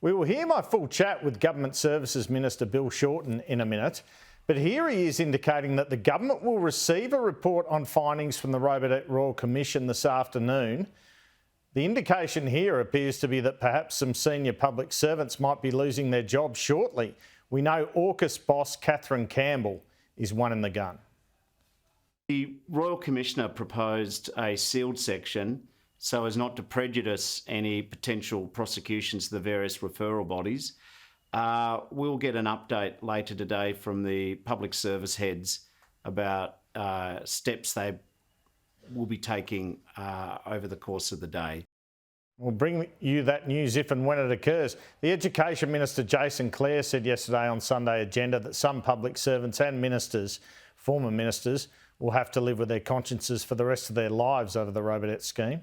We will hear my full chat with Government Services Minister Bill Shorten in a minute, but here he is indicating that the government will receive a report on findings from the Robodebt Royal Commission this afternoon. The indication here appears to be that perhaps some senior public servants might be losing their jobs shortly. We know AUKUS boss Kathryn Campbell is one in the gun. The Royal Commissioner proposed a sealed section so as not to prejudice any potential prosecutions to the various referral bodies. We'll get an update later today from the public service heads about steps they will be taking over the course of the day. We'll bring you that news if and when it occurs. The Education Minister Jason Clare said yesterday on Sunday Agenda that some public servants and ministers, former ministers, will have to live with their consciences for the rest of their lives over the Robodebt scheme.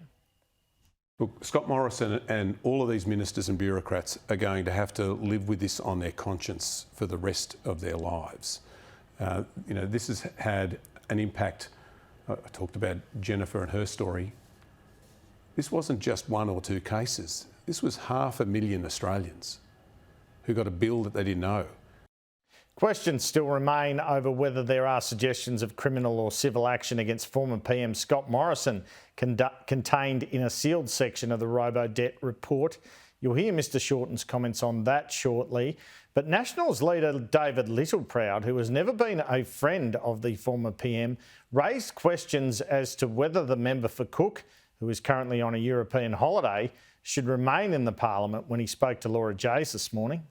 Look, Scott Morrison and all of these ministers and bureaucrats are going to have to live with this on their conscience for the rest of their lives. This has had an impact. I talked about Jennifer and her story. This wasn't just one or two cases. This was 500,000 Australians who got a bill that they didn't know. Questions still remain over whether there are suggestions of criminal or civil action against former PM Scott Morrison contained in a sealed section of the Robodebt report. You'll hear Mr Shorten's comments on that shortly. But Nationals leader David Littleproud, who has never been a friend of the former PM, raised questions as to whether the member for Cook, who is currently on a European holiday, should remain in the Parliament when he spoke to Laura Jays this morning.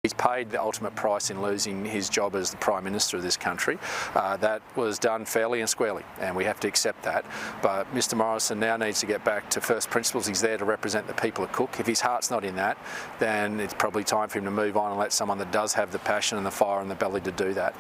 He's paid the ultimate price in losing his job as the Prime Minister of this country. That was done fairly and squarely, and we have to accept that. But Mr Morrison now needs to get back to first principles. He's there to represent the people of Cook. If his heart's not in that, then it's probably time for him to move on and let someone that does have the passion and the fire and the belly to do that